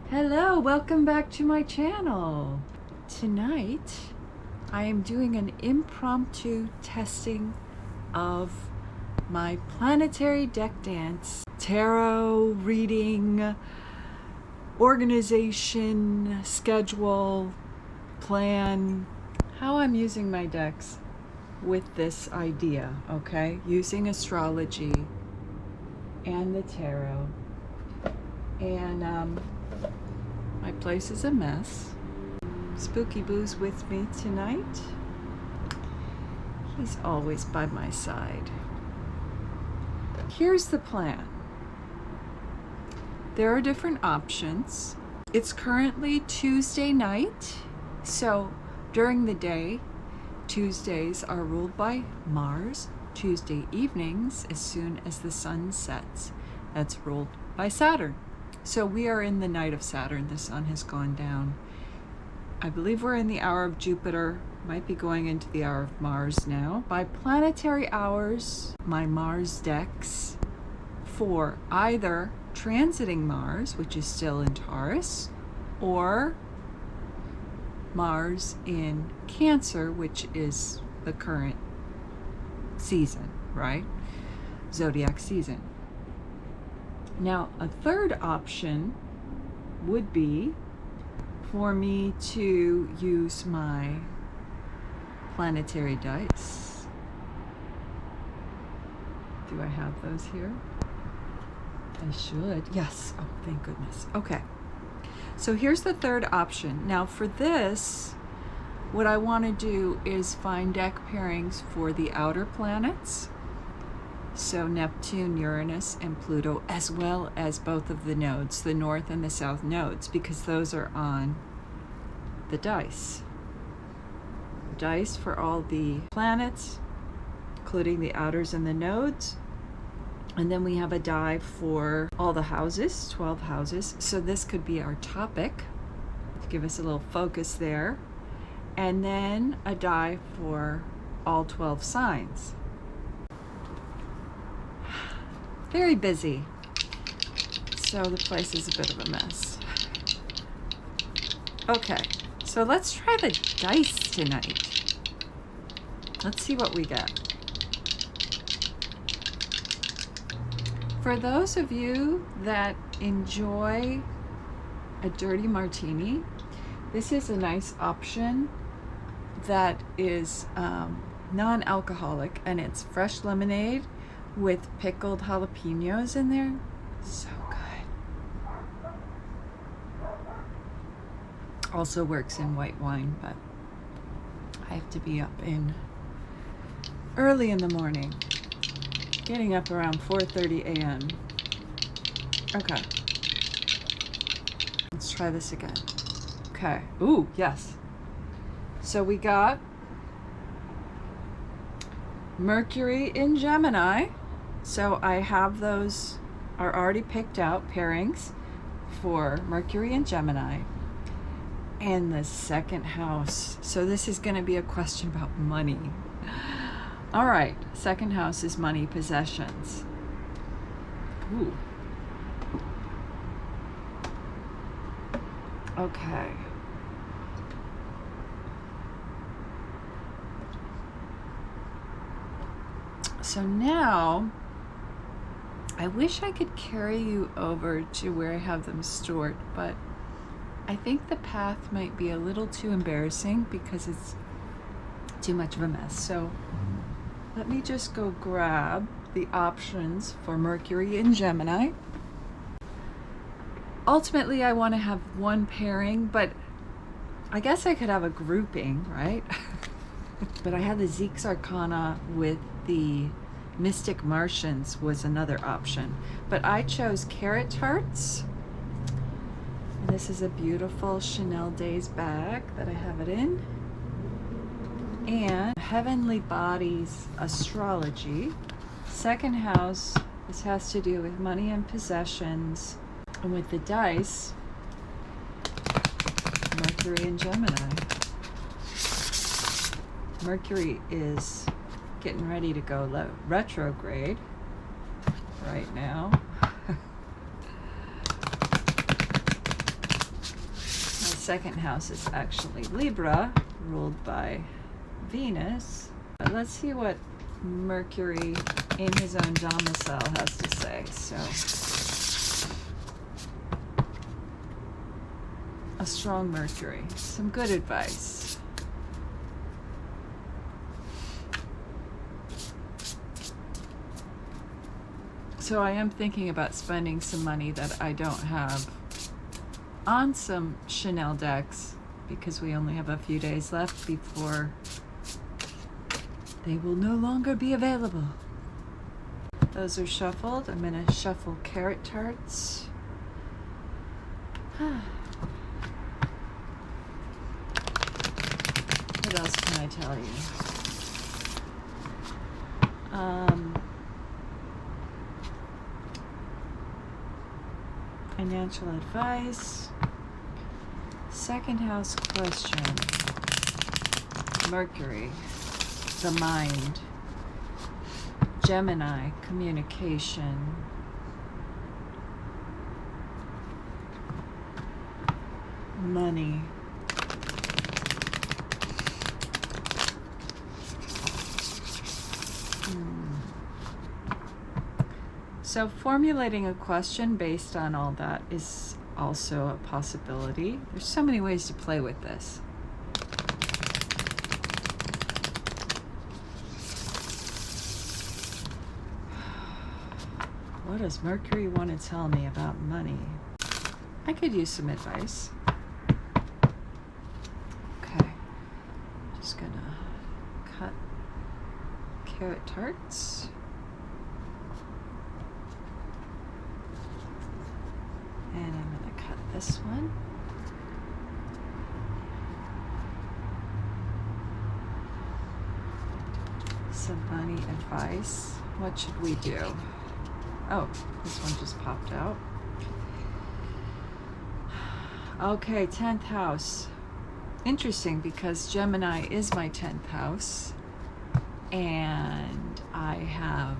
Hello, welcome back to my channel. Tonight, I am doing an impromptu testing of my planetary deck dance, tarot reading, organization, schedule, plan, how I'm using my decks with this idea, okay? Using astrology and the tarot. And my place is a mess. Spooky Boo's with me tonight. He's always by my side. Here's the plan. There are different options. It's currently Tuesday night, so during the day, Tuesdays are ruled by Mars. Tuesday evenings, as soon as the sun sets, that's ruled by Saturn. So we are in the night of Saturn. The sun has gone down. I believe we're in the hour of Jupiter. Might be going into the hour of Mars now. By planetary hours, my Mars decks for either transiting Mars, which is still in Taurus, or Mars in Cancer, which is the current season, right? Zodiac season. Now, a third option would be for me to use my planetary dice. Do I have those here? I should. Yes. Oh, thank goodness. Okay. So here's the third option. Now for this, what I want to do is find deck pairings for the outer planets. So Neptune, Uranus, and Pluto, as well as both of the nodes, the north and the south nodes, because those are on the dice. Dice for all the planets, including the outers and the nodes. And then we have a die for all the houses, 12 houses. So this could be our topic to give us a little focus there. And then a die for all 12 signs. Very busy, so the place is a bit of a mess. Okay, so let's try the dice tonight. Let's see what we get. For those of you that enjoy a dirty martini, this is a nice option that is non-alcoholic, and it's fresh lemonade with pickled jalapenos in there. So good. Also works in white wine, but I have to be up early in the morning. Getting up around 4:30 a.m. Okay. Let's try this again. Okay. Ooh, yes. So we got Mercury in Gemini. So I have those are already picked out, pairings for Mercury and Gemini. And the second house. So this is going to be a question about money. All right. Second house is money, possessions. Ooh. Okay. So now, I wish I could carry you over to where I have them stored, but I think the path might be a little too embarrassing because it's too much of a mess. So let me just go grab the options for Mercury in Gemini. Ultimately, I want to have one pairing, but I guess I could have a grouping, right? But I had the Zeke's Arcana with the Mystic Martians was another option. But I chose Carrot Tarts. And this is a beautiful Chanel Days bag that I have it in. And Heavenly Bodies Astrology. Second house, this has to do with money and possessions. And with the dice, Mercury and Gemini. Mercury is getting ready to go retrograde right now. second house is actually Libra, ruled by Venus. Let's see what Mercury in his own domicile has to say. So, a strong Mercury, some good advice. So I am thinking about spending some money that I don't have on some Chanel decks, because we only have a few days left before they will no longer be available. Those are shuffled. I'm going to shuffle carrot tarts. What else can I tell you? Financial advice. Second house question. Mercury, the mind. Gemini, communication. Money. So formulating a question based on all that is also a possibility. There's so many ways to play with this. What does Mercury want to tell me about money? I could use some advice. Okay, just gonna cut carrot tarts. And I'm going to cut this one. Some money advice. What should we do? Oh, this one just popped out. Okay, 10th house. Interesting, because Gemini is my 10th house. And I have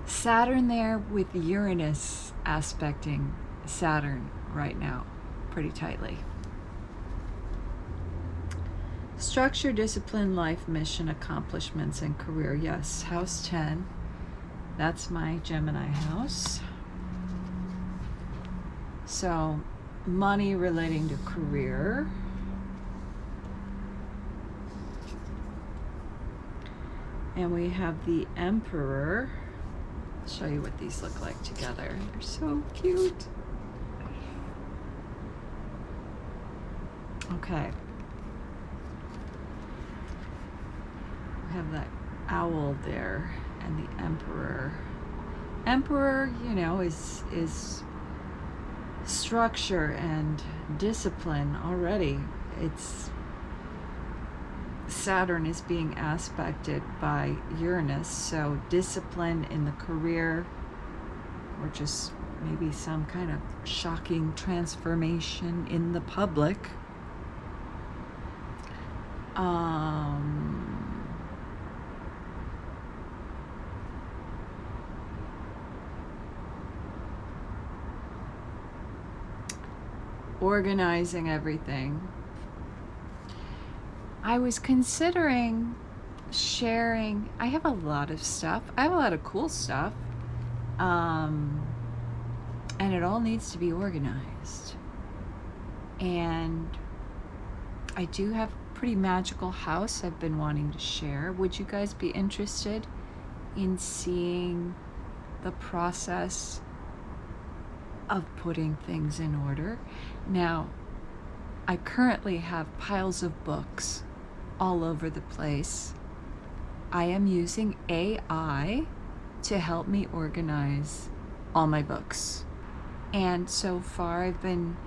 Saturn there with Uranus aspecting Saturn right now pretty tightly. Structure, discipline, life, mission, accomplishments, and career. Yes, house 10. That's my Gemini house. So, money relating to career. And we have the Emperor. I'll show you what these look like together. They're so cute. Okay. We have that owl there and the Emperor. Emperor, you know, is structure and discipline already. It's Saturn is being aspected by Uranus, so discipline in the career, or just maybe some kind of shocking transformation in the public. Organizing everything. I was considering sharing. I have a lot of stuff. I have a lot of cool stuff. And it all needs to be organized. And I do have a pretty magical house I've been wanting to share. Would you guys be interested in seeing the process of putting things in order? Now, I currently have piles of books all over the place. I am using AI to help me organize all my books. And so far I've been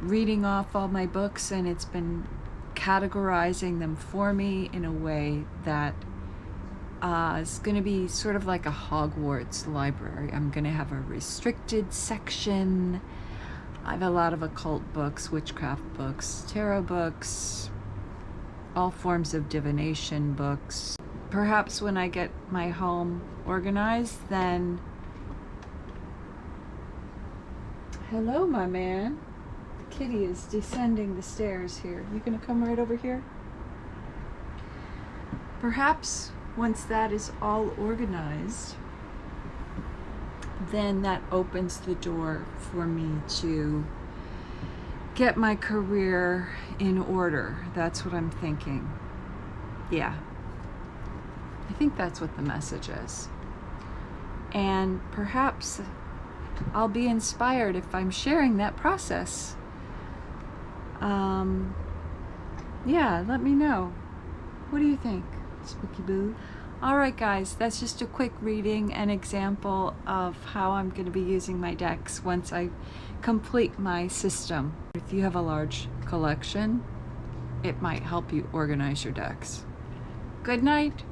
reading off all my books, and it's been categorizing them for me in a way that is going to be sort of like a Hogwarts library. I'm going to have a restricted section. I have a lot of occult books, witchcraft books, tarot books, all forms of divination books. Perhaps when I get my home organized, then... Hello, my man. kitty is descending the stairs here. You gonna come right over here? Perhaps once that is all organized, then that opens the door for me to get my career in order. That's what I'm thinking. Yeah. I think that's what the message is. And perhaps I'll be inspired if I'm sharing that process. Yeah, let me know. What do you think, Spooky Boo? All right, guys, that's just a quick reading and example of how I'm going to be using my decks once I complete my system. If you have a large collection, it might help you organize your decks. Good night.